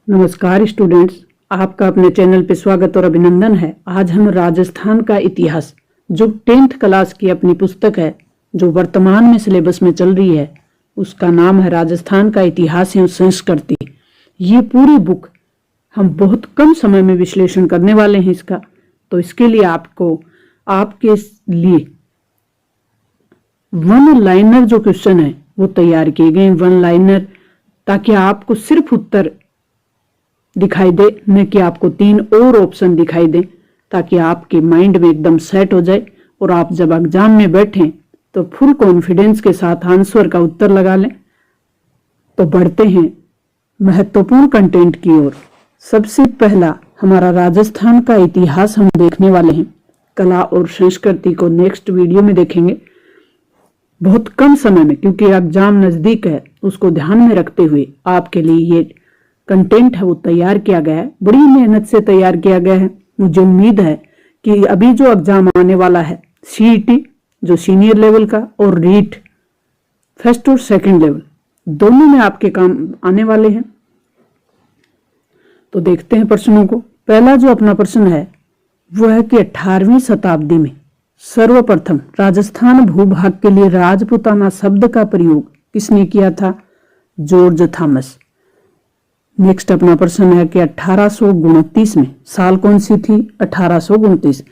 नमस्कार स्टूडेंट्स, आपका अपने चैनल पे स्वागत और अभिनंदन है। आज हम राजस्थान का इतिहास जो 10th क्लास की अपनी पुस्तक है, जो वर्तमान में सिलेबस में चल रही है, उसका नाम है राजस्थान का इतिहास एवं संस्कृति। ये पूरी बुक हम बहुत कम समय में विश्लेषण करने वाले हैं इसका। तो इसके लिए आपके लिए वन लाइनर जो क्वेश्चन है वो तैयार किए गए, वन लाइनर, ताकि आपको सिर्फ उत्तर दिखाई दे, न कि आपको 3 और ऑप्शन दिखाई दे, ताकि आपके माइंड में एकदम सेट हो जाए और आप जब एग्जाम में बैठें तो फुल कॉन्फिडेंस के साथ आंसर का उत्तर लगा लें। तो बढ़ते हैं महत्वपूर्ण कंटेंट की ओर। सबसे पहला हमारा राजस्थान का इतिहास हम देखने वाले हैं। कला और संस्कृति को नेक्स्ट वीडियो में देखेंगे, बहुत कम समय में, क्योंकि एग्जाम नजदीक है, उसको ध्यान में रखते हुए आपके लिए ये कंटेंट है वो तैयार किया गया है। बड़ी मेहनत से तैयार किया गया है। मुझे उम्मीद है कि अभी जो एग्जाम आने वाला है, सीईटी जो सीनियर लेवल का और रीट फर्स्ट और सेकंड लेवल, दोनों में आपके काम आने वाले हैं। तो देखते हैं प्रश्नों को। पहला जो अपना प्रश्न है वो है कि 18वीं शताब्दी में सर्वप्रथम राजस्थान भूभाग के लिए राजपूताना शब्द का प्रयोग किसने किया था? George Thomas. नेक्स्ट अपना प्रश्न है कि 1829 में, साल कौन सी थी? 1829।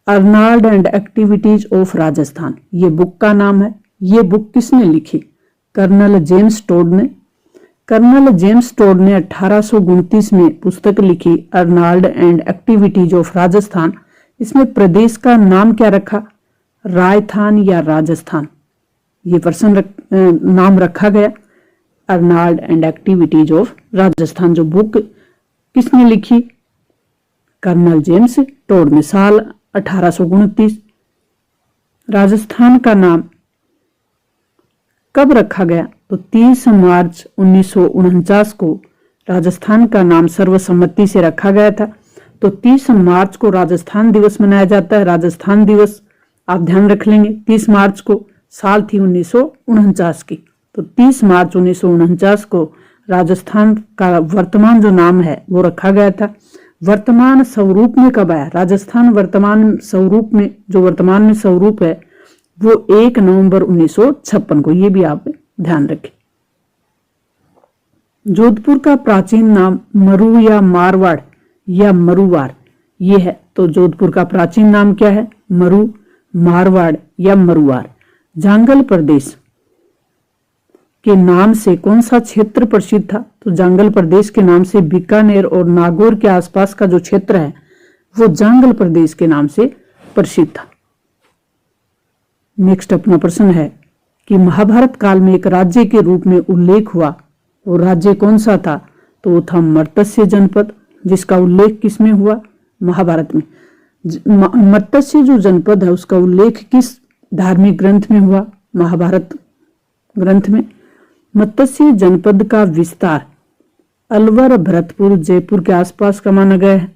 Arnold and activities of Rajasthan, ये बुक का नाम है। ये बुक किसने लिखी? कर्नल जेम्स टोड ने। कर्नल जेम्स टोड ने 1829 में पुस्तक लिखी Arnold and activities of Rajasthan. इसमें प्रदेश का नाम क्या रखा? राजस्थान या राजस्थान, ये प्रश्न नाम रखा गया। Arnold and activities of Rajasthan जो बुक किसने लिखी? कर्नल जेम्स टोड ने, साल 1829। राजस्थान का नाम कब रखा गया? तो 30 मार्च 1949 को राजस्थान का नाम सर्वसम्मति से रखा गया था। तो 30 मार्च को राजस्थान दिवस मनाया जाता है। राजस्थान दिवस आप ध्यान रख लेंगे। 30 मार्च को, साल थी 1949 की, तो 30 मार्च 1949 को राजस्थान का वर्तमान जो नाम है वो रखा गया था। वर्तमान स्वरूप में कब आया? राजस्थान वर्तमान स्वरूप में, जो वर्तमान में स्वरूप है वो 1 नवंबर 1956 को, ये भी आप ध्यान रखें। जोधपुर का प्राचीन नाम मरु या मारवाड़ या मरुवार ये है। तो जोधपुर का प्राचीन नाम क्या है? मरु, मारवाड़ या मरुवार। जांगल प्रदेश के नाम से कौन सा क्षेत्र प्रसिद्ध था? तो जांगल प्रदेश के नाम से बीकानेर और नागौर के आसपास का जो क्षेत्र है वो जांगल प्रदेश के नाम से प्रसिद्ध था। नेक्स्ट अपना प्रश्न है कि महाभारत काल में एक राज्य के रूप में उल्लेख हुआ, वो राज्य कौन सा था? तो वो था मर्त्य जनपद, जिसका उल्लेख किसमें हुआ? महाभारत में। मर्त्य जो जनपद है उसका उल्लेख किस धार्मिक ग्रंथ में हुआ? महाभारत ग्रंथ में। मत्स्य जनपद का विस्तार अलवर, भरतपुर, जयपुर के आसपास का माना गया है।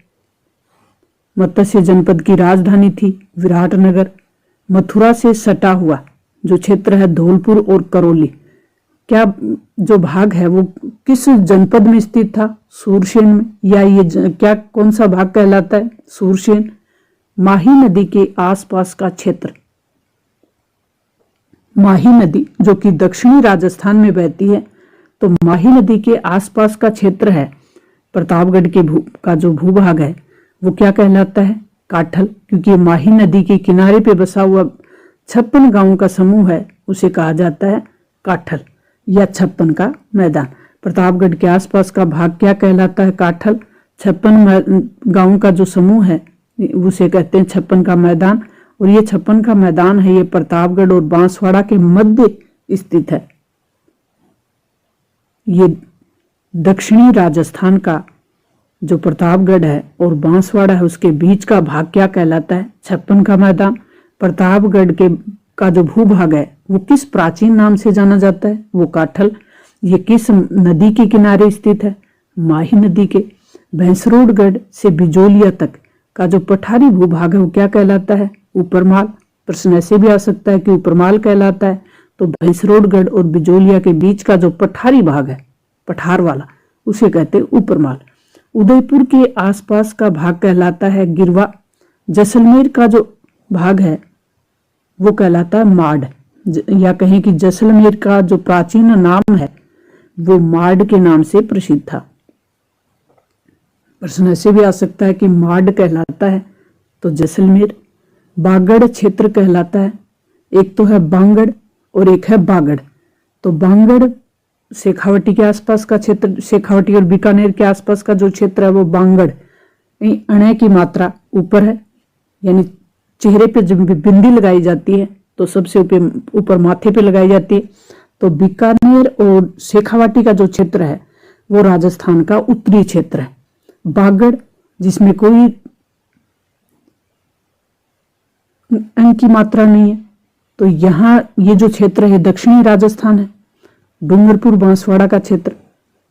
मत्स्य जनपद की राजधानी थी विराटनगर। मथुरा से सटा हुआ जो क्षेत्र है धौलपुर और करौली, क्या जो भाग है वो किस जनपद में स्थित था? सूरसेन में। या ये क्या कौन सा भाग कहलाता है? सूरसेन। माही नदी के आसपास का क्षेत्र, माही नदी जो कि दक्षिणी राजस्थान में बहती है, तो माही नदी के आसपास का क्षेत्र है प्रतापगढ़ के का जो भूभाग है वो क्या कहलाता है? काठल, क्योंकि माही नदी के किनारे पे बसा हुआ 56 गांवों का समूह है, उसे कहा जाता है काठल या 56 का मैदान। प्रतापगढ़ के आसपास का भाग क्या कहलाता है? काठल। 56 गांवों का जो समूह है उसे कहते हैं 56 का मैदान। और ये 56 का मैदान है, ये प्रतापगढ़ और बांसवाड़ा के मध्य स्थित है। ये दक्षिणी राजस्थान का जो प्रतापगढ़ है और बांसवाड़ा है उसके बीच का भाग क्या कहलाता है? 56 का मैदान। प्रतापगढ़ का जो भूभाग है वो किस प्राचीन नाम से जाना जाता है? वो काठल। ये किस नदी के किनारे स्थित है? माही नदी के। भैंसरोडगढ़ से बिजोलिया तक का जो पठारी भूभाग है वो क्या कहलाता है? ऊपरमाल। प्रश्न ऐसे भी आ सकता है कि ऊपरमाल कहलाता है। तो भैंसरोडगढ़ और बिजोलिया के बीच का जो पठारी भाग है, पठार वाला, उसे कहते ऊपरमाल। उदयपुर के आसपास का भाग कहलाता है गिरवा। जैसलमेर का जो भाग है वो कहलाता है माड, या कहें कि जैसलमेर का जो प्राचीन नाम है वो माड के नाम से प्रसिद्ध था। प्रश्न ऐसे भी आ सकता है कि माड कहलाता है तो जैसलमेर। बागड़ क्षेत्र कहलाता है, एक तो है बांगड़ और एक है बागड़। तो बांगड़ शेखावटी के आसपास का क्षेत्र, शेखावटी और बीकानेर के आसपास का जो क्षेत्र है वो बांगड़। अणे की मात्रा ऊपर है, यानी चेहरे पे जब बिंदी लगाई जाती है तो सबसे ऊपर माथे पे लगाई जाती है। तो बीकानेर और शेखावाटी का जो क्षेत्र है वो राजस्थान का उत्तरी क्षेत्र है। बागड़ जिसमें कोई अंक की मात्रा नहीं है, तो यहाँ ये जो क्षेत्र है दक्षिणी राजस्थान है। डूंगरपुर बांसवाड़ा का क्षेत्र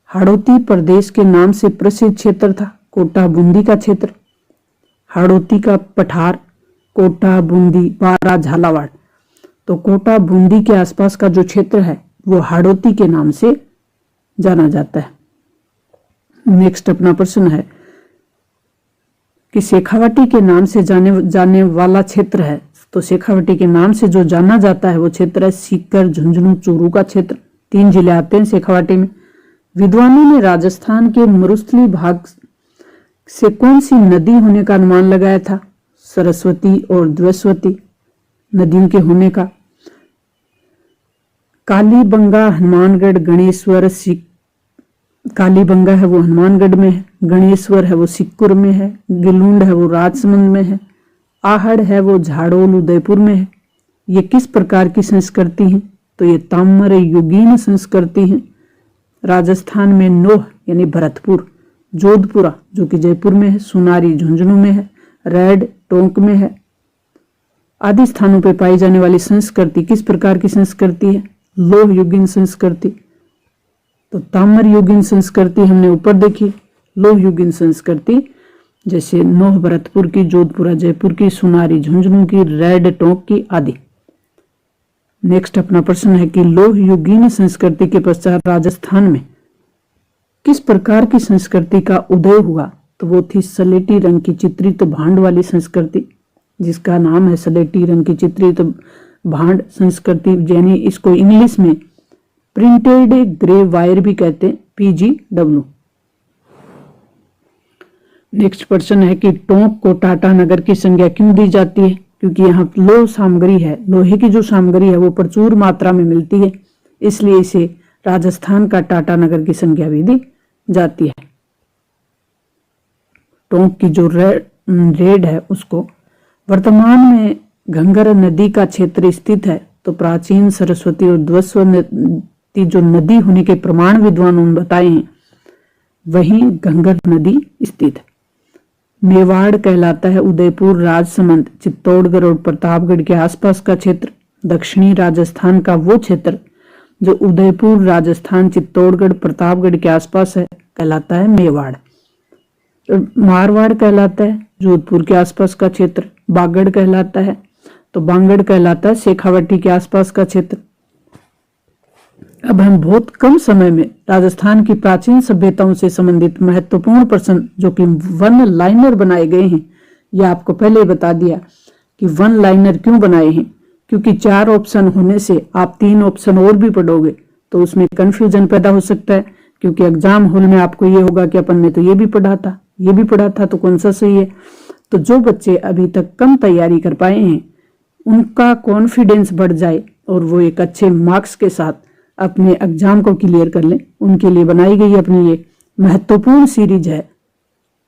हाड़ौती प्रदेश के नाम से प्रसिद्ध क्षेत्र था। कोटा बूंदी का क्षेत्र, हाड़ौती का पठार, कोटा बूंदी बारा झालावाड़। तो कोटा बूंदी के आसपास का जो क्षेत्र है वो हाड़ौती के नाम से जाना जाता है। नेक्स्ट अपना प्रश्न है कि शेखावाटी के नाम से जाने वाला क्षेत्र है, तो शेखावाटी के नाम से जो जाना जाता है वो क्षेत्र है सीकर, झुंझुनू, चूरू का क्षेत्र। 3 जिले आते हैं शेखावाटी में। विद्वानों ने राजस्थान के मरुस्थली भाग से कौन सी नदी होने का अनुमान लगाया था? सरस्वती और द्वैस्वती नदियों के होने का। कालीबंगा, हनुमानगढ़, गणेश्वर, कालीबंगा है वो हनुमानगढ़ में है, गणेश्वर है वो सिक्कुर में है, गिलूंड है वो राजसमंद में है, आहड़ है वो झाड़ोल उदयपुर में है। ये किस प्रकार की संस्कृति है? तो ये ताम्र युगीन संस्कृति है। राजस्थान में नोह यानी भरतपुर, जोधपुरा जो कि जयपुर में है, सुनारी झुंझुनू में है, रेड टोंक में है आदि स्थानों पर पाई जाने वाली संस्कृति किस प्रकार की संस्कृति है? लोह युगीन संस्कृति। तो ताम्र युगीन संस्कृति हमने ऊपर देखी। लोह युगीन संस्कृति जैसे नोह भरतपुर की, जोधपुरा जयपुर की, सुनारी झुंझुनू की, रेड टोंक की आदि। नेक्स्ट अपना प्रश्न है कि लोह युगीन संस्कृति के पश्चात राजस्थान में किस प्रकार की संस्कृति का उदय हुआ? तो वो थी सलेटी रंग की चित्रित भांड वाली संस्कृति, जिसका नाम है सलेटी रंग की चित्रित भांड संस्कृति, यानी इसको इंग्लिश में प्रिंटेड ग्रे वायर भी कहते हैं, PGW। नेक्स्ट प्रश्न है कि टोंक को टाटा नगर की संज्ञा क्यों दी जाती है? क्योंकि यहाँ लोह सामग्री है, लोहे की जो सामग्री है वो प्रचुर मात्रा में मिलती है, इसलिए इसे राजस्थान का टाटा नगर की संज्ञा भी दी जाती है। टोंक की जो रेड है उसको वर्तमान में घंगर नदी का क्षेत्र स्थित है। तो प्राचीन सरस्वती और द्वैस्वती जो नदी होने के प्रमाण विद्वानों ने बताए हैं वहीं घंगर नदी स्थित है। मेवाड़ कहलाता है उदयपुर, राजसमंद, चित्तौड़गढ़ और प्रतापगढ़ के आसपास का क्षेत्र। दक्षिणी राजस्थान का वो क्षेत्र जो उदयपुर, राजस्थान, चित्तौड़गढ़, प्रतापगढ़ के आसपास है कहलाता है मेवाड़। मारवाड़ कहलाता है जोधपुर के आसपास का क्षेत्र। बागड़ कहलाता है, तो बांगड़ कहलाता है शेखावाटी के आसपास का क्षेत्र। अब हम बहुत कम समय में राजस्थान की प्राचीन सभ्यताओं से संबंधित महत्वपूर्ण प्रश्न जो कि वन लाइनर बनाए गए हैं, यह आपको पहले ही बता दिया कि वन लाइनर क्यों बनाए हैं, क्योंकि 4 ऑप्शन होने से आप 3 ऑप्शन और भी पढ़ोगे तो उसमें कंफ्यूजन पैदा हो सकता है, क्योंकि एग्जाम हॉल में आपको ये होगा कि अपन ने तो ये भी पढ़ा था, ये भी पढ़ा था, तो कौन सा सही है। तो जो बच्चे अभी तक कम तैयारी कर पाए हैं उनका कॉन्फिडेंस बढ़ जाए और वो एक अच्छे मार्क्स के साथ अपने एग्जाम को क्लियर कर लें, उनके लिए बनाई गई अपनी ये महत्वपूर्ण सीरीज है।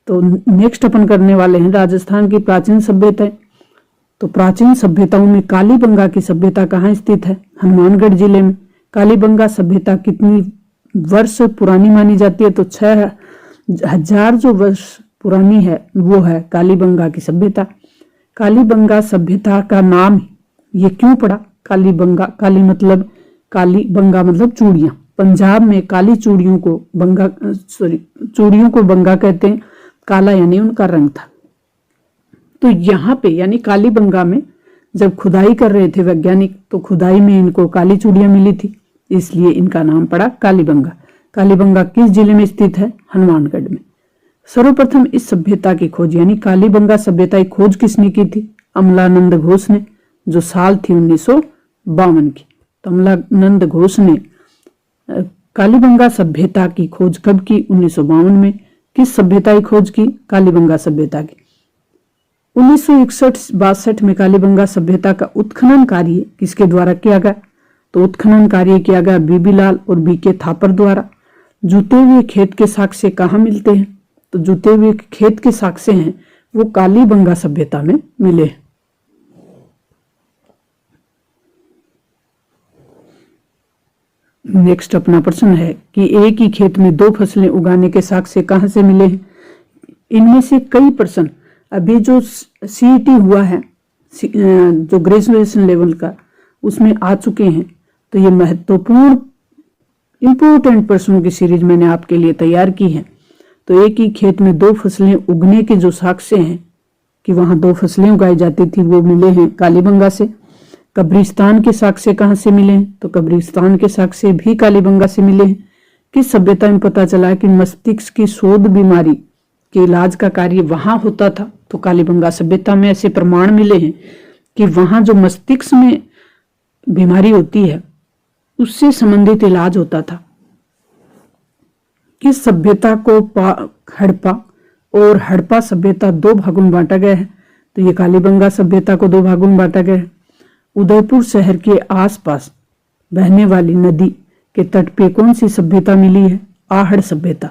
तो नेक्स्ट अपन करने वाले हैं राजस्थान की प्राचीन सभ्यताएं। तो प्राचीन सभ्यताओं में कालीबंगा की सभ्यता कहाँ स्थित है? हनुमानगढ़ जिले में। कालीबंगा सभ्यता कितनी वर्ष पुरानी मानी जाती है? तो 6000 जो वर्ष पुरानी है वो है कालीबंगा की सभ्यता। कालीबंगा सभ्यता का नाम ये क्यों पड़ा कालीबंगा? काली मतलब काली, बंगा मतलब चूड़ियां। पंजाब में काली चूड़ियों को बंगा कहते हैं। काला यानी उनका रंग था। तो यहाँ पे यानी कालीबंगा में जब खुदाई कर रहे थे वैज्ञानिक, तो खुदाई में इनको काली चूड़ियां मिली थी, इसलिए इनका नाम पड़ा कालीबंगा। कालीबंगा किस जिले में स्थित है? हनुमानगढ़ में। सर्वप्रथम इस सभ्यता की खोज यानी कालीबंगा सभ्यता की खोज किसने की थी? अमलानंद घोष ने, जो साल थी 1952 की। तो अमलानंद घोष ने कालीबंगा सभ्यता की खोज कब की? 1952 में। किस सभ्यता की खोज की? कालीबंगा सभ्यता की। 1961-62 में कालीबंगा सभ्यता का उत्खनन कार्य किसके द्वारा किया गया? तो उत्खनन कार्य किया गया बीबी लाल और बीके थापर द्वारा। जूते हुए खेत के साक्ष्य कहाँ मिलते हैं? तो जूते हुए खेत के साक्ष्य हैं वो कालीबंगा सभ्यता में मिले। नेक्स्ट अपना प्रश्न है कि एक ही खेत में 2 फसलें उगाने के साक्ष्य कहाँ से मिले हैं? इनमें से कई प्रश्न अभी जो सीईटी हुआ है, जो ग्रेजुएशन लेवल का, उसमें आ चुके हैं। तो ये महत्वपूर्ण इंपोर्टेंट प्रश्नों की सीरीज मैंने आपके लिए तैयार की है। तो एक ही खेत में 2 फसलें उगने के जो साक्ष्य हैं कि वहां 2 फसलें उगाई जाती थी, वो मिले हैं कालीबंगा से। कब्रिस्तान के साक्ष्य कहाँ से मिले हैं? तो कब्रिस्तान के साक्ष्य भी कालीबंगा से मिले हैं। किस सभ्यता में पता चला कि मस्तिष्क की शोध बीमारी के इलाज का कार्य वहां होता था? तो कालीबंगा सभ्यता में ऐसे प्रमाण मिले हैं कि वहां जो मस्तिष्क में बीमारी होती है उससे संबंधित इलाज होता था। किस सभ्यता को हड़प्पा और हड़प्पा सभ्यता 2 भागों में बांटा गया है? तो ये कालीबंगा सभ्यता को 2 भागों में बांटा गया है। उदयपुर शहर के आसपास बहने वाली नदी के तट पे कौन सी सभ्यता मिली है? आहड़ सभ्यता।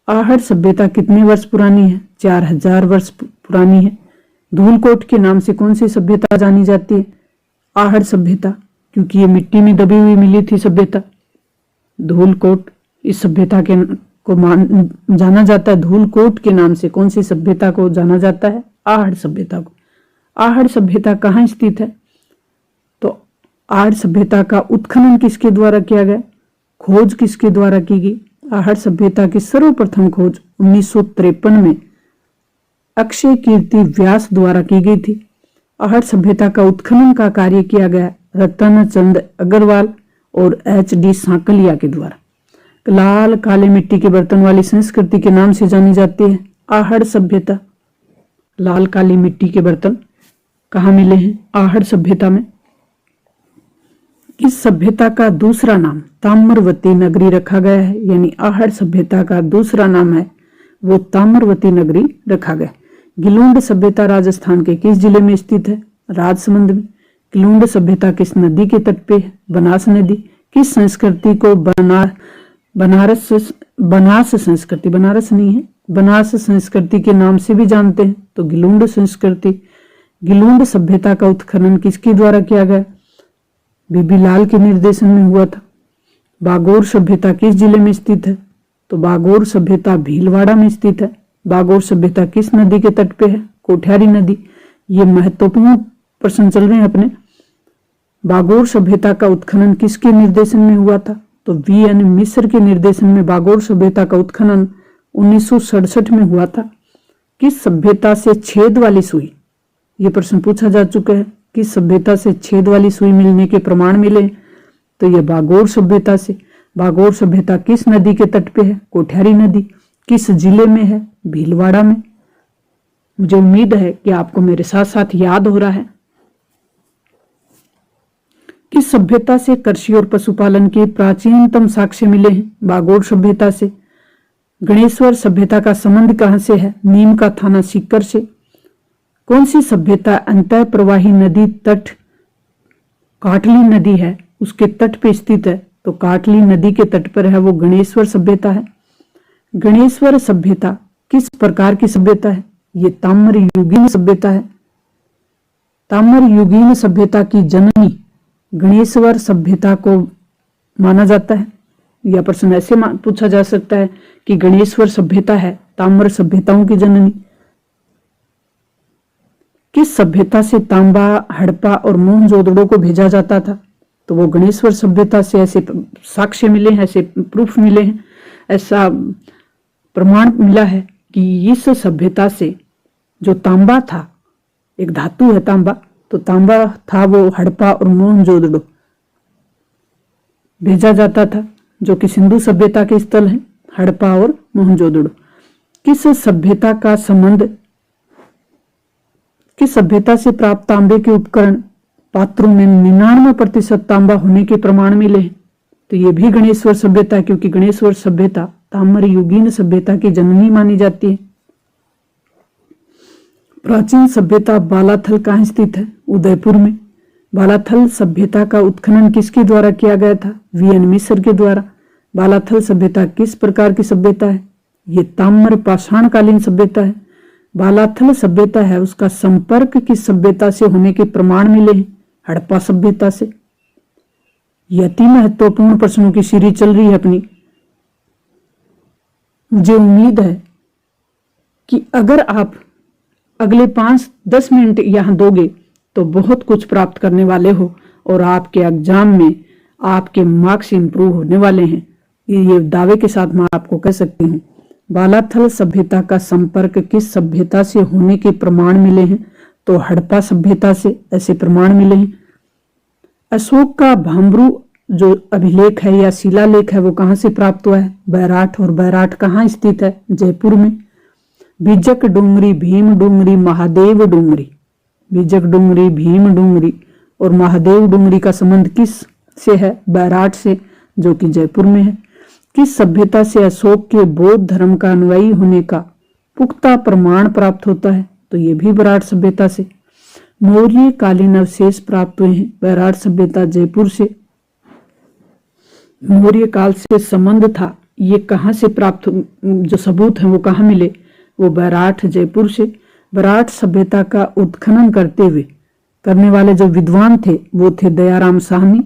आहड़ सभ्यता कितने वर्ष पुरानी है? 4000 वर्ष पुरानी है। धूलकोट के नाम से कौन सी सभ्यता जानी जाती है? आहड़ सभ्यता, क्योंकि ये मिट्टी में दबी हुई मिली थी सभ्यता। धूलकोट इस सभ्यता के को जाना जाता है। धूलकोट के नाम से कौन सी सभ्यता को जाना जाता है? आहड़ सभ्यता को। आहड़ सभ्यता कहाँ स्थित है? तो आहड़ सभ्यता का उत्खनन किसके द्वारा किया गया? खोज किसके द्वारा की गई? आहड़ सभ्यता की सर्वप्रथम खोज 1953 में अक्षय कीर्ति व्यास द्वारा की गई थी। आहड़ सभ्यता का उत्खनन का कार्य किया गया रतन चंद अग्रवाल और HD सांकलिया के द्वारा। लाल काले मिट्टी के बर्तन वाली संस्कृति के नाम से जानी जाती है आहड़ सभ्यता। लाल काली मिट्टी के बर्तन कहाँ मिले हैं? आहड़ सभ्यता में। इस सभ्यता का दूसरा नाम ताम्रवती नगरी रखा गया है, यानी आहड़ सभ्यता का दूसरा नाम है वो ताम्रवती नगरी रखा गया। गिलुंड सभ्यता राजस्थान के किस जिले में स्थित है? राजसमंद में। गिलुंड सभ्यता किस नदी के तट पे है? बनास नदी। किस संस्कृति को बनास संस्कृति, बनारस नहीं है, बनास संस्कृति के नाम से भी जानते हैं? तो गिलुंड संस्कृति। गिलुंड सभ्यता का उत्खनन किसके द्वारा किया गया? बीबी लाल के निर्देशन में हुआ था। बागोर सभ्यता किस जिले में स्थित है? तो बागोर सभ्यता भीलवाड़ा में स्थित है। बागोर सभ्यता किस नदी के तट पे है? कोठियारी नदी। ये महत्वपूर्ण प्रश्न चल रहे हैं अपने। बागोर सभ्यता का उत्खनन किसके निर्देशन में हुआ था? तो VN मिश्र के निर्देशन में बागोर सभ्यता का उत्खनन 1967 में हुआ था। किस सभ्यता से छेद वाली सुई? ये प्रश्न पूछा जा चुका है। किस सभ्यता से छेद वाली सुई मिलने के प्रमाण मिले? तो ये बागोर सभ्यता से। बागोर सभ्यता किस नदी के तट पे है? कोठियारी नदी। किस जिले में है? भीलवाड़ा में। मुझे उम्मीद है कि आपको मेरे साथ साथ याद हो रहा है। किस सभ्यता से कृषि और पशुपालन के प्राचीनतम साक्ष्य मिले हैं? बागोर सभ्यता से। गणेश्वर सभ्यता का संबंध कहां से है? नीम का थाना सीकर से। कौन सी सभ्यता अंतः प्रवाही नदी तट काटली नदी है उसके तट पे स्थित है? तो काटली नदी के तट पर है वो गणेश्वर सभ्यता है। गणेश्वर सभ्यता किस प्रकार की सभ्यता है? ये ताम्र युगीन सभ्यता है। ताम्र युगीन सभ्यता की जननी गणेश्वर सभ्यता को माना जाता है। यह प्रश्न ऐसे पूछा जा सकता है कि गणेश्वर सभ्यता है ताम्र सभ्यताओं की जननी। किस सभ्यता से तांबा, हड़प्पा और मोहनजोदड़ो को भेजा जाता था? तो वो गणेश्वर सभ्यता से ऐसे साक्ष्य मिले हैं, ऐसे प्रूफ मिले हैं, ऐसा प्रमाण मिला है कि इस सभ्यता से जो तांबा था, एक धातु है तांबा, तो तांबा था वो हड़प्पा और मोहनजोदड़ो भेजा जाता था। जो कि सिंधु सभ्यता के स्थल हैं, हड़प्पा और मोहनजोदड़ो। किस सभ्यता से प्राप्त तांबे के उपकरण पात्रों में 99% तांबा होने के प्रमाण मिले हैं? तो ये भी गणेश्वर सभ्यता, क्योंकि गणेश्वर सभ्यता ताम्र युगीन सभ्यता की जननी मानी जाती है। प्राचीन सभ्यता बालाथल कहाँ स्थित है? उदयपुर में। बालाथल सभ्यता का उत्खनन किसके द्वारा किया गया था? वीएन मिस्र के द्वारा। बालाथल सभ्यता किस प्रकार की सभ्यता है? ये ताम्र पाषाणकालीन सभ्यता है। बालाथल सभ्यता है, उसका संपर्क किस सभ्यता से होने के प्रमाण मिले हैं? हड़प्पा सभ्यता से। यह अति महत्वपूर्ण प्रश्नों की सीरीज चल रही है अपनी। मुझे उम्मीद है कि अगर आप अगले 5-10 मिनट यहां दोगे तो बहुत कुछ प्राप्त करने वाले हो और आपके एग्जाम में आपके मार्क्स इंप्रूव होने वाले हैं। ये दावे के साथ मैं आपको कह सकती हूँ। बालाथल सभ्यता का संपर्क किस सभ्यता से होने के प्रमाण मिले हैं? तो हड़प्पा सभ्यता से ऐसे प्रमाण मिले हैं। अशोक का भामरू जो अभिलेख है या शिलालेख है वो कहाँ से प्राप्त हुआ है? बैराठ। और बैराठ कहाँ स्थित है? जयपुर में। बीजक डूंगरी, भीम डूंगरी, महादेव डूंगरी। बीजक डूंगरी, भीम डूंगरी और महादेव डूंगरी का संबंध किस से है? बैराठ से, जो कि जयपुर में है। किस सभ्यता से अशोक के बौद्ध धर्म का अनुयायी होने का पुख्ता प्रमाण प्राप्त होता है? तो ये भी बैराठ सभ्यता से। मौर्य कालीन अवशेष प्राप्त हुए हैं बैराठ सभ्यता, जयपुर से। मौर्य काल से संबंध था, ये कहाँ से प्राप्त, जो सबूत हैं वो कहाँ मिले? वो बैराठ, जयपुर से। बैराठ सभ्यता का उत्खनन करने वाले जो विद्वान थे वो थे दयाराम साहनी,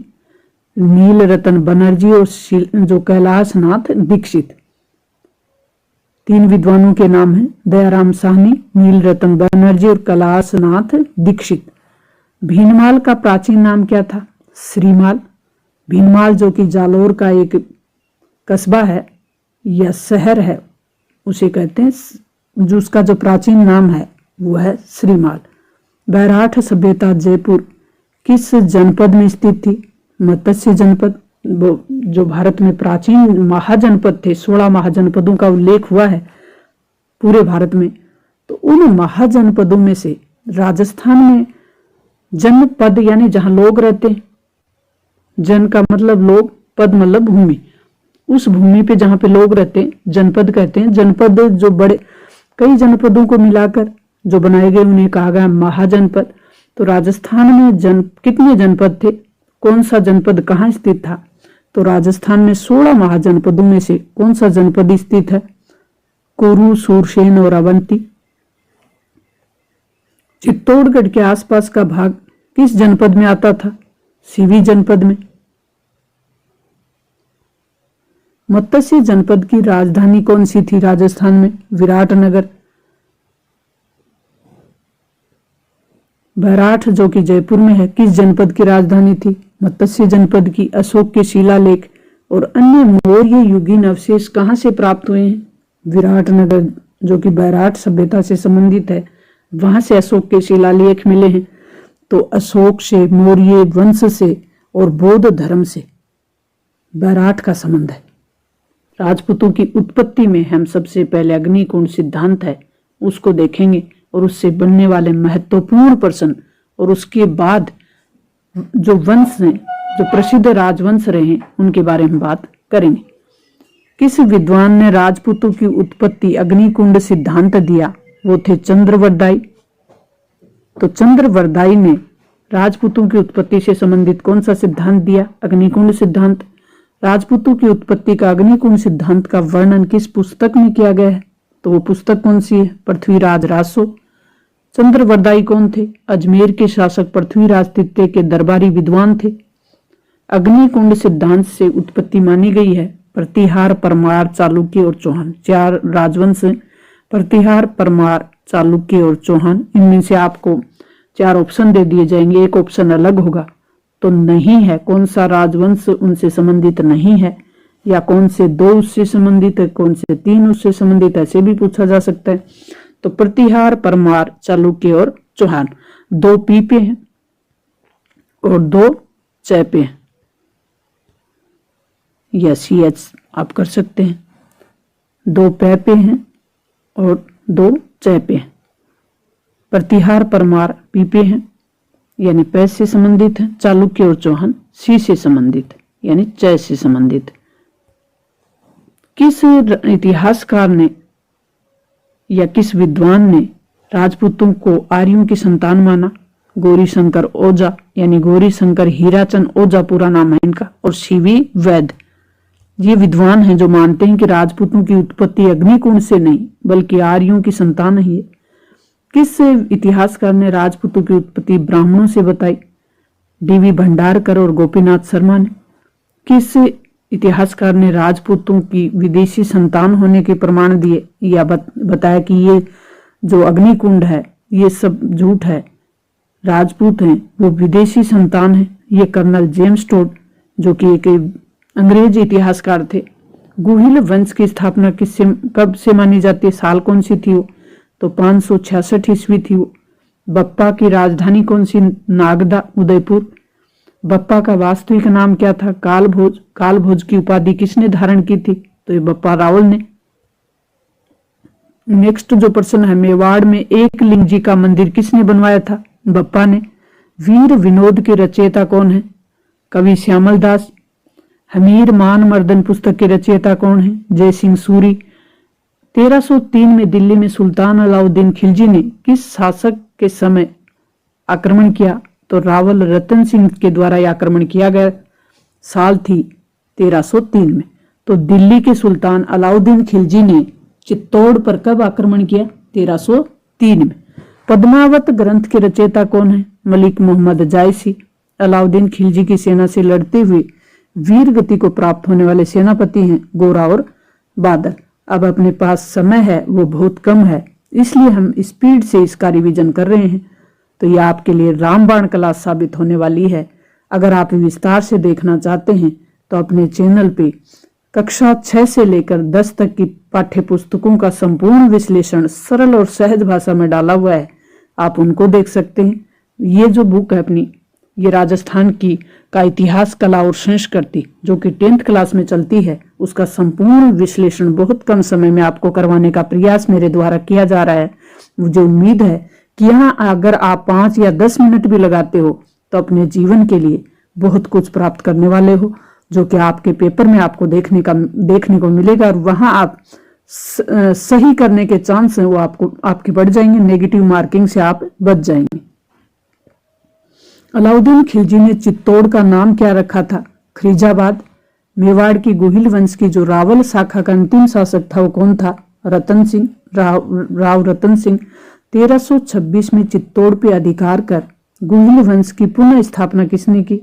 नील रतन बनर्जी और जो कैलाश नाथ दीक्षित। 3 विद्वानों के नाम हैं, दयाराम साहनी, नील रतन बनर्जी और कैलाश नाथ दीक्षित। भीनमाल का प्राचीन नाम क्या था? श्रीमाल। भीनमाल जो कि जालोर का एक कस्बा है या शहर है उसे कहते हैं, जो उसका जो प्राचीन नाम है वो है श्रीमाल। बैराठ सभ्यता जयपुर किस जनपद में स्थित थी? मत्स्य जनपद। जो भारत में प्राचीन महाजनपद थे, 16 महाजनपदों का उल्लेख हुआ है पूरे भारत में, तो उन महाजनपदों में से राजस्थान में जनपद यानी जहां लोग रहते हैं, जन का मतलब लोग, पद मतलब भूमि, उस भूमि पे जहां पे लोग रहते हैं जनपद कहते हैं। जनपद जो बड़े कई जनपदों को मिलाकर जो बनाए गए उन्हें कहा गया महाजनपद। तो राजस्थान में कितने जनपद थे? कौन सा जनपद कहाँ स्थित था? तो राजस्थान में 16 महाजनपदों में से कौन सा जनपद स्थित है? कुरु, सूरसेन और अवंती। चित्तौड़गढ़ के आसपास का भाग किस जनपद में आता था? सीवी जनपद में। मत्स्य जनपद की राजधानी कौन सी थी राजस्थान में? विराटनगर। बैराठ जो कि जयपुर में है किस जनपद की राजधानी थी? मत्स्य जनपद की। अशोक के शिलालेख और अन्य मौर्य युगीन अवशेष कहाँ से प्राप्त हुए हैं? विराटनगर जो कि बैराठ सभ्यता से संबंधित है, वहां से अशोक के शिलालेख मिले हैं। तो अशोक से, मौर्य वंश से और बौद्ध धर्म से बैराठ का संबंध है। राजपूतों की उत्पत्ति में हम सबसे पहले अग्निकुंड सिद्धांत है उसको देखेंगे और उससे बनने वाले महत्वपूर्ण प्रश्न, और उसके बाद जो वंश हैं, जो प्रसिद्ध राजवंश रहे हैं, उनके बारे में बात करेंगे। किस विद्वान ने राजपूतों की उत्पत्ति अग्निकुंड सिद्धांत दिया? वो थे चंद्रवरदाई। तो चंद्रवरदाई ने राजपूतों की उत्पत्ति से संबंधित कौन सा सिद्धांत दिया? अग्निकुंड सिद्धांत। राजपूतों की उत्पत्ति का अग्निकुंड सिद्धांत का वर्णन किस पुस्तक में किया गया है? तो वो पुस्तक कौन सी है? पृथ्वीराज रासो। चंद्रवरदाई कौन थे? अजमेर के शासक पृथ्वीराज तृतीय के दरबारी विद्वान थे। अग्निकुंड सिद्धांत से उत्पत्ति मानी गई है प्रतिहार, परमार, चालुक्य और चौहान। 4 राजवंश, प्रतिहार, परमार, चालुक्य और चौहान। इनमें से आपको 4 ऑप्शन दे दिए जाएंगे, एक ऑप्शन अलग होगा तो नहीं है। कौन सा राजवंश उनसे संबंधित नहीं है, या कौन से 2 उससे संबंधित है, कौन से 3 उससे संबंधित, ऐसे भी पूछा जा सकता है। तो प्रतिहार, परमार, चालुक्य और चौहान। 2 पीपे हैं और 2 चैपे हैं। या CH आप कर सकते हैं। 2 पैपे हैं और 2 चैपे हैं। प्रतिहार परमार पीपे हैं यानी पै से संबंधित है। चालुक्य और चौहान सी से संबंधित यानी चै से संबंधित। किस इतिहासकार ने या किस विद्वान ने राजपूतों को आर्यों की संतान माना? गौरी शंकर ओझा यानी गौरी शंकर हीराचंद ओझा पूरा नाम है इनका, और सीवी वैद। ये विद्वान हैं जो मानते हैं कि राजपूतों की उत्पत्ति अग्निकुंड से नहीं बल्कि आर्यों की संतान ही है। किस इतिहासकार ने राजपूतों की उत्पत्ति ब्राह्मणों से बताई? DV भंडारकर और गोपीनाथ शर्मा ने। किस इतिहासकार ने राजपूतों की विदेशी संतान होने के प्रमाण दिए या बताया कि ये जो अग्निकुंड है ये सब झूठ है, राजपूत हैं वो विदेशी संतान है? ये कर्नल जेम्स टोड जो कि एक अंग्रेज इतिहासकार थे। गुहिल वंश की स्थापना कब से मानी जाती है? साल कौन सी थी वो? तो 566 ईस्वी थी वो। बप्पा की राजधानी कौन सी? नागदा, उदयपुर। बप्पा का वास्तविक नाम क्या था? कालभोज। कालभोज की उपाधि किसने धारण की थी? तो ये बप्पा रावल ने। नेक्स्ट जो प्रश्न है, मेवाड़ में एक लिंग जी का मंदिर किसने बनवाया था? बप्पा ने। वीर विनोद के रचयिता कौन है? कवि श्यामल दास। हमीर मान मर्दन पुस्तक के रचयिता कौन है? जय सिंह सूरी। 1303 में दिल्ली में सुल्तान अलाउद्दीन खिलजी ने किस शासक के समय आक्रमण किया? तो रावल रतन सिंह के द्वारा यह आक्रमण किया गया। साल थी 1303 में। तो दिल्ली के सुल्तान अलाउद्दीन खिलजी ने चित्तौड़ पर कब आक्रमण किया? 1303 में। पद्मावत ग्रंथ के रचयिता कौन है? मलिक मोहम्मद जायसी। अलाउद्दीन खिलजी की सेना से लड़ते हुए वीर गति को प्राप्त होने वाले सेनापति हैं गोरा और बादल। अब अपने पास समय है वो बहुत कम है, इसलिए हम स्पीड से इसका रिवीजन कर रहे हैं। तो यह आपके लिए रामबाण क्लास साबित होने वाली है। अगर आप विस्तार से देखना चाहते हैं तो अपने चैनल पे कक्षा 6 से लेकर 10 तक की पाठ्य पुस्तकों का संपूर्ण विश्लेषण सरल और सहज भाषा में डाला हुआ है, आप उनको देख सकते हैं। ये जो बुक है अपनी, ये राजस्थान की का इतिहास, कला और संस्कृति जो कि 10th क्लास में चलती है, उसका संपूर्ण विश्लेषण बहुत कम समय में आपको करवाने का प्रयास मेरे द्वारा किया जा रहा है। मुझे उम्मीद है कि यहाँ अगर आप 5 या 10 मिनट भी लगाते हो तो अपने जीवन के लिए बहुत कुछ प्राप्त करने वाले हो, जो कि आपके पेपर में आपको देखने को मिलेगा। और वहां आप सही करने के चांस हैं वो आपके बढ़ जाएंगे, नेगेटिव मार्किंग से आप बच जाएंगे। अलाउद्दीन खिलजी ने चित्तौड़ का नाम क्या रखा था? खरीजाबाद। मेवाड़ की गुहिल वंश की जो रावल शाखा का अंतिम शासक था वो कौन था? रतन सिंह, राव रतन सिंह। 1326 में चित्तौड़ पे अधिकार कर गुहिल वंश की पुनः स्थापना किसने की?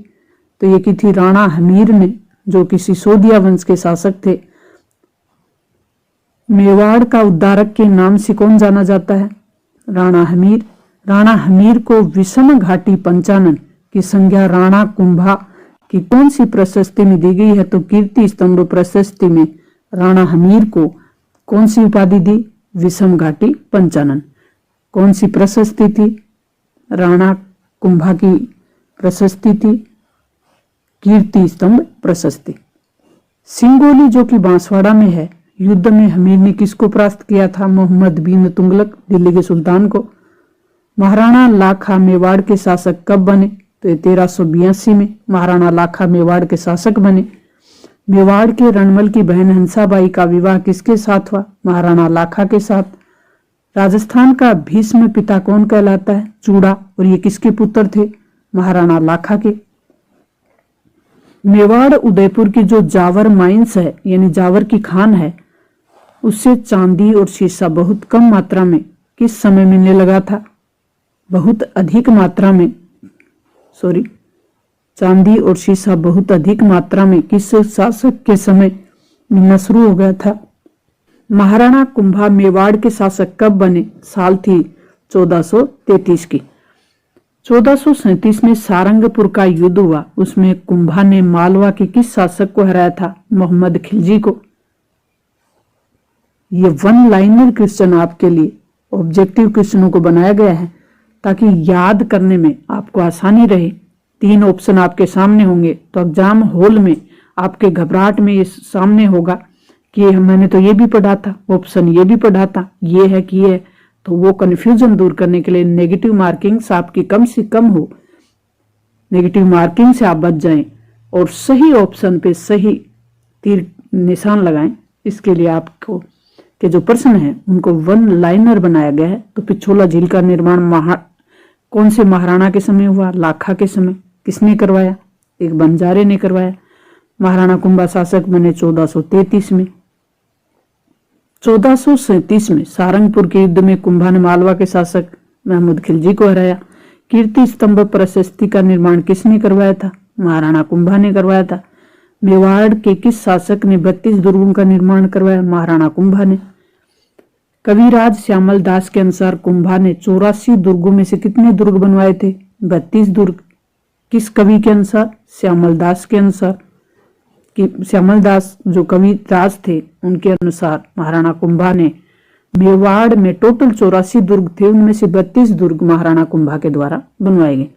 तो ये की थी राणा हमीर ने, जो कि सिसोदिया वंश के शासक थे। मेवाड़ का उद्धारक के नाम से कौन जाना जाता है? राणा हमीर। राणा हमीर को विषम घाटी पंचानन की संज्ञा राणा कुंभा की कौन सी प्रशस्ति में दी गई है? तो कीर्ति स्तंभ प्रशस्ति में राणा हमीर को कौन सी उपाधि दी? विषम घाटी पंचानन। कौन सी प्रशस्ति थी? राणा कुंभा की प्रशस्ति थी कीर्ति स्तंभ प्रशस्ति। सिंगोली जो कि बांसवाड़ा में है, युद्ध में हमीर ने किसको परास्त किया था? मोहम्मद बिन तुगलक, दिल्ली के सुल्तान को। महाराणा लाखा मेवाड़ के शासक कब बने? तो 1382 में महाराणा लाखा मेवाड़ के शासक बने। मेवाड़ के रणमल की बहन हंसाबाई का विवाह किसके साथ हुआ? महाराणा लाखा के साथ। राजस्थान का भीष्म पिता कौन कहलाता है? चूड़ा। और ये किसके पुत्र थे? महाराणा लाखा के। मेवाड़ उदयपुर की जो जावर माइंस है यानी जावर की खान है, उससे चांदी और शीशा बहुत कम मात्रा में किस समय मिलने लगा था? बहुत अधिक मात्रा में, चांदी और शीशा बहुत अधिक मात्रा में किस शासक के समय मिलना शुरू हो गया था? महाराणा कुंभा मेवाड़ के शासक कब बने? साल थी 1433 की। 1437 में सारंगपुर का युद्ध हुआ, उसमें कुंभा ने मालवा के किस शासक को हराया था? मोहम्मद खिलजी को। ये 1 लाइनर क्वेश्चन आपके लिए ऑब्जेक्टिव क्वेश्चनों को बनाया गया है ताकि याद करने में आपको आसानी रहे। 3 ऑप्शन आपके सामने होंगे तो एग्जाम हॉल में आपके घबराहट में ये सामने होगा कि मैंने तो ये भी पढ़ा था, ऑप्शन ये भी पढ़ा था, ये है कि ये, तो वो कन्फ्यूजन दूर करने के लिए नेगेटिव मार्किंग्स आपकी कम से कम हो, नेगेटिव मार्किंग से आप बच जाएं और सही ऑप्शन पे सही तीर निशान लगाएं। इसके लिए आपको के जो प्रश्न है उनको वन लाइनर बनाया गया है। तो पिछोला झील का निर्माण कौन से महाराणा के समय हुआ? लाखा के समय। किसने करवाया? एक बंजारे ने करवाया। महाराणा कुंभा शासक बने 1433 में। 1437 में सारंगपुर के युद्ध में कुंभा ने मालवा के शासक महमूद खिलजी को हराया। कीर्ति स्तंभ प्रशस्ति का निर्माण किसने करवाया था? महाराणा कुंभा ने करवाया था। मेवाड़ के किस शासक ने 32 दुर्गों का निर्माण करवाया? महाराणा कुंभा ने। कविराज श्यामल दास के अनुसार कुंभा ने 84 दुर्गों में से कितने दुर्ग बनवाए थे? 32 दुर्ग। किस कवि के अनुसार? श्यामल दास के अनुसार। कि श्यामल दास जो कविराज थे उनके अनुसार महाराणा कुंभा ने मेवाड़ में टोटल 84 दुर्ग थे, उनमें से 32 दुर्ग महाराणा कुंभा के द्वारा बनवाए गए।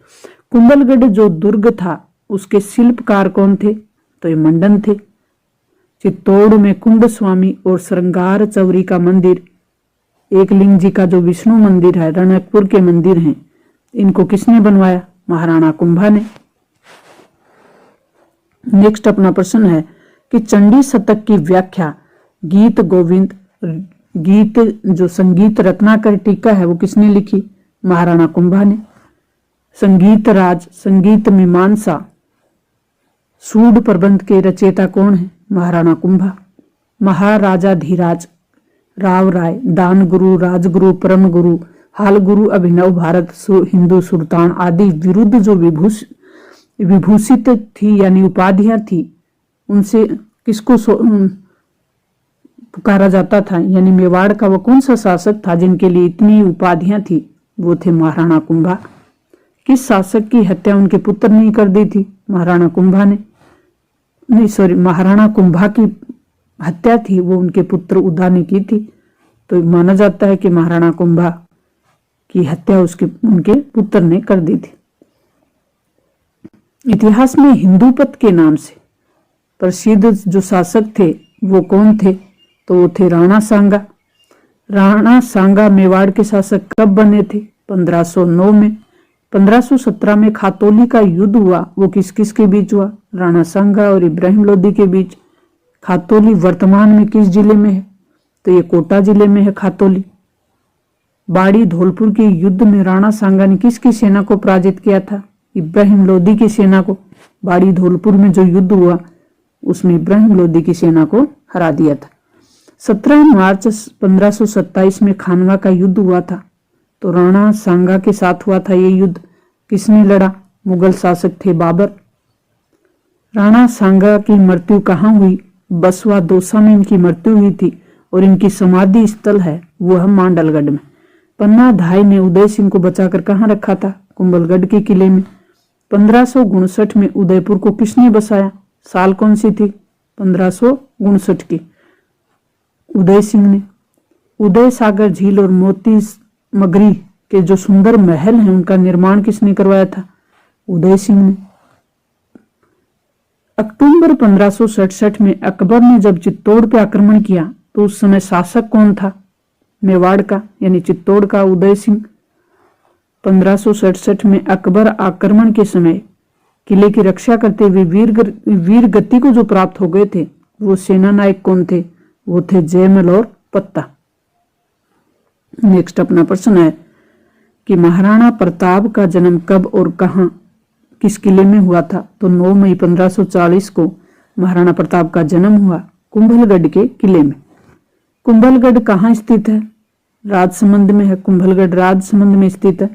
कुंभलगढ़ जो दुर्ग था उसके शिल्पकार कौन थे? तो ये मंडन थे। चित्तौड़ में कुंभ स्वामी और श्रृंगार चौरी का मंदिर, एकलिंग जी का जो विष्णु मंदिर है, रणकपुर के मंदिर हैं, इनको किसने बनवाया? महाराणा कुंभा ने। नेक्स्ट अपना प्रश्न है कि चंडी शतक की व्याख्या गीत गोविंद, गीत जो संगीत रत्नाकर टीका है वो किसने लिखी? महाराणा कुंभा ने। संगीत राज, संगीत मीमांसा, सूड प्रबंध के रचयिता कौन है? महाराणा कुंभा। महाराजा धीराज, राव राय, दान गुरु, राजगुरु, परम गुरु, हाल गुरु, अभिनव भारत, हिंदू सुल्तान आदि विरुद्ध जो विभूषित थी यानी उपाधियां थी, उनसे किसको पुकारा जाता था? यानी मेवाड़ का वो कौन सा शासक था जिनके लिए इतनी उपाधियां थी? वो थे महाराणा कुंभा। किस शासक की हत्या उनके पुत्र ने कर दी थी? महाराणा कुंभा ने। नहीं सॉरी, महाराणा कुंभा की हत्या थी वो उनके पुत्र उदा ने की थी। तो माना जाता है कि महाराणा कुंभा की हत्या उनके पुत्र ने कर दी थी। इतिहास में हिंदूपत के नाम से प्रसिद्ध जो शासक थे वो कौन थे? तो वो थे राणा सांगा। राणा सांगा मेवाड़ के शासक कब बने थे? 1509 में। 1517 में खातौली का युद्ध हुआ, वो किस किस के बीच हुआ? राणा सांगा और इब्राहिम लोदी के बीच। खातौली वर्तमान में किस जिले में है? तो ये कोटा जिले में है खातौली। बाड़ी धौलपुर के युद्ध में राणा सांगा ने किसकी सेना को पराजित किया था? इब्राहिम लोदी की सेना को। बाड़ी धौलपुर में जो युद्ध हुआ उसमें इब्राहिम लोदी की सेना को हरा दिया था। 17 मार्च 1527 में खानवा का युद्ध हुआ था। तो राणा सांगा के साथ हुआ था ये युद्ध। किसने लड़ा? मुगल शासक थे बाबर। राणा सांगा की मृत्यु कहाँ हुई? बसवा दौसा में इनकी मृत्यु हुई थी और इनकी समाधि स्थल है वो है मांडलगढ़ में। पन्ना धाई ने उदय सिंह को बचाकर कहाँ रखा था? कुंभलगढ़ के किले में। 1559 में उदयपुर को किसने बसाया? साल कौन सी थी? 1559 की। उदय सिंह ने। उदय सागर झील और मोती मगरी के जो सुंदर महल हैं उनका निर्माण किसने करवाया था? उदय सिंह ने। अक्टूबर 1567 में अकबर ने जब चित्तौड़ पे आक्रमण किया तो उस समय शासक कौन था? मेवाड़ का यानी चित्तौड़ का उदय सिंह। 1567 में अकबर आक्रमण के समय किले की रक्षा करते हुए वीर गति को जो प्राप्त हो गए थे वो सेना नायक कौन थे? वो थे जयमल और पत्ता। नेक्स्ट अपना प्रश्न है कि महाराणा प्रताप का जन्म कब और कहां किस किले में हुआ था? तो 9 मई 1540 को महाराणा प्रताप का जन्म हुआ कुंभलगढ़ के किले में। कुंभलगढ़ कहाँ स्थित है? राजसमंद में है। कुंभलगढ़ राजसमंद में स्थित है।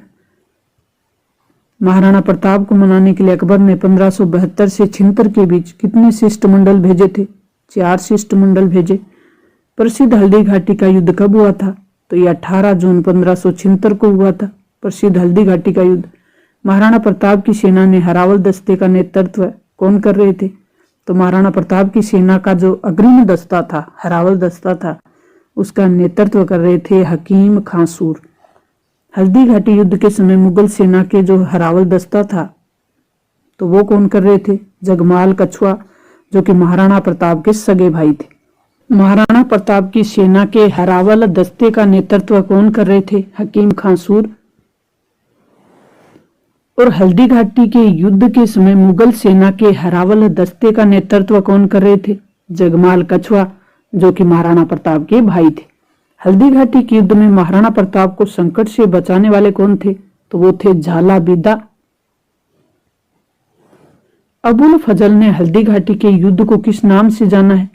महाराणा प्रताप को मनाने के लिए अकबर ने 1572 से 76 के बीच कितने शिष्टमंडल भेजे थे? 4 शिष्टमंडल भेजे। प्रसिद्ध हल्दी घाटी का युद्ध कब हुआ था? तो ये 18 जून 1576 को हुआ था प्रसिद्ध हल्दी घाटी का युद्ध। महाराणा प्रताप की सेना ने हरावल दस्ते का नेतृत्व कौन कर रहे थे? तो महाराणा प्रताप की सेना का जो अग्रिम दस्ता था, हरावल दस्ता था, उसका नेतृत्व कर रहे थे हकीम खां सूर। हल्दी घाटी युद्ध के समय मुगल सेना के जो हरावल दस्ता था तो वो कौन कर रहे थे? जगमाल कछुआ, जो कि महाराणा प्रताप के सगे भाई थे। महाराणा प्रताप की सेना के हरावल दस्ते का नेतृत्व कौन कर रहे थे? हकीम खां सूर। और हल्दी घाटी के युद्ध के समय मुगल सेना के हरावल दस्ते का नेतृत्व कौन कर रहे थे? जगमाल कछवा, जो कि महाराणा प्रताप के भाई थे। हल्दी घाटी के युद्ध में महाराणा प्रताप को संकट से बचाने वाले कौन थे? तो वो थे झाला बीदा। अबुल फजल ने हल्दी घाटी के युद्ध को किस नाम से जाना है?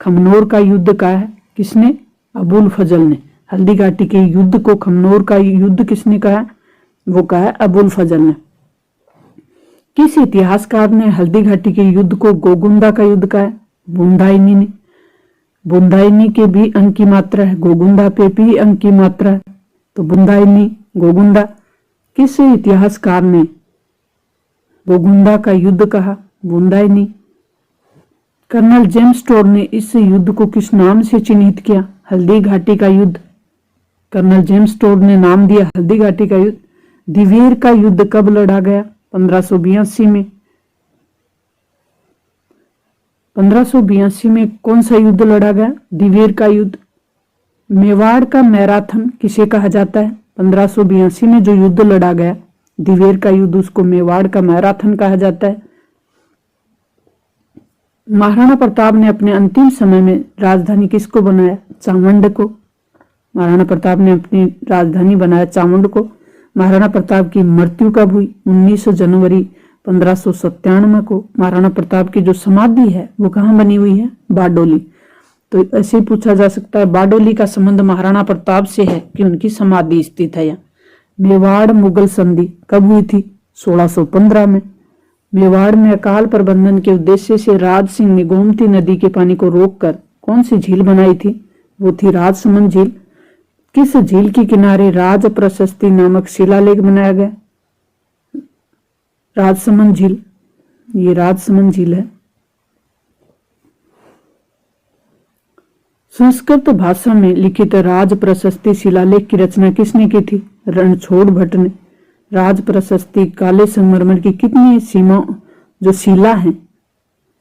खमनोर का युद्ध कहा है किसने? अबुल फजल ने। हल्दी घाटी के युद्ध को खमनोर का युद्ध किसने कहा है? वो कहा है अबुल फजल ने। किस इतिहासकार ने हल्दी घाटी के युद्ध को गोगुंदा का युद्ध कहा है? बुंदाइनी ने। बुंदाइनी के भी अंक की मात्रा है, गोगुंदा पे भी अंक की मात्रा है, तो बुंदाइनी गोगुंदा। किस इतिहासकार ने गोगुंदा का युद्ध कहा? बुंदाइनी। कर्नल जेम्स टोड ने इस युद्ध को किस नाम से चिन्हित किया? हल्दी घाटी का युद्ध। कर्नल जेम्स टोड ने नाम दिया हल्दी घाटी का युद्ध। दिवेर का युद्ध कब लड़ा गया? 1582 में। 1582 में कौन सा युद्ध लड़ा गया? दिवेर का युद्ध। मेवाड़ का मैराथन किसे कहा जाता है? 1582 में जो युद्ध लड़ा गया दिवेर का युद्ध, उसको मेवाड़ का मैराथन कहा जाता है। महाराणा प्रताप ने अपने अंतिम समय में राजधानी किसको बनाया? चामुंड को। महाराणा प्रताप ने अपनी राजधानी बनाया चामुंड को। महाराणा प्रताप की मृत्यु कब हुई? 19 जनवरी 1597 को। महाराणा प्रताप की जो समाधि है वो कहाँ बनी हुई है? बारडोली। तो ऐसे पूछा जा सकता है बारडोली का संबंध महाराणा प्रताप से है कि उनकी समाधि स्थित है यहाँ। मेवाड़ मुगल संधि कब हुई थी? 1615 में। मेवाड़ में अकाल प्रबंधन के उद्देश्य से राज सिंह ने गोमती नदी के पानी को रोककर कौन सी झील बनाई थी? वो थी राजसमंद झील। किस झील के किनारे राज प्रशस्ति नामक शिलालेख बनाया गया? राजसमंद झील। ये राजसमंद झील है। संस्कृत भाषा में लिखित राज प्रशस्ति शिलालेख की रचना किसने की थी? रणछोड़ भट्ट ने। राज प्रशस्ति काले संगमरमर की कितनी सीमा जो शिला है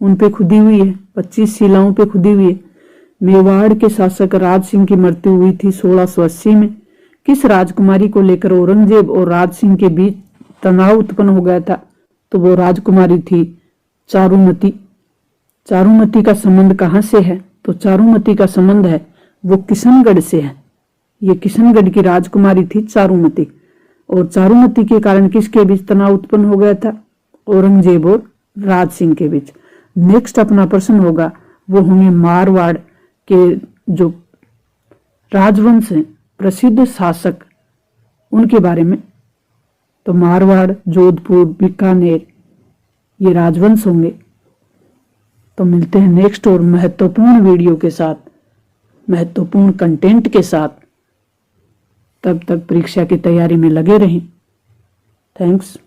उन पे खुदी हुई है? 25 शिलाओं पे खुदी हुई है। मेवाड़ के शासक राज सिंह की मृत्यु हुई थी 1680 में। किस राजकुमारी को लेकर औरंगजेब और राज सिंह के बीच तनाव उत्पन्न हो गया था? तो वो राजकुमारी थी चारुमती। चारुमती का संबंध कहाँ से है? तो चारुमती का संबंध है वो किशनगढ़ से है। ये किशनगढ़ की राजकुमारी थी चारुमती। और चारुमती के कारण किसके बीच तनाव उत्पन्न हो गया था? औरंगजेब और राज सिंह के बीच। नेक्स्ट अपना प्रश्न होगा वो होंगे मारवाड़ के जो राजवंश हैं, प्रसिद्ध शासक, उनके बारे में। तो मारवाड़, जोधपुर, बीकानेर ये राजवंश होंगे। तो मिलते हैं नेक्स्ट और महत्वपूर्ण वीडियो के साथ, महत्वपूर्ण कंटेंट के साथ। तब तक परीक्षा की तैयारी में लगे रहें। थैंक्स।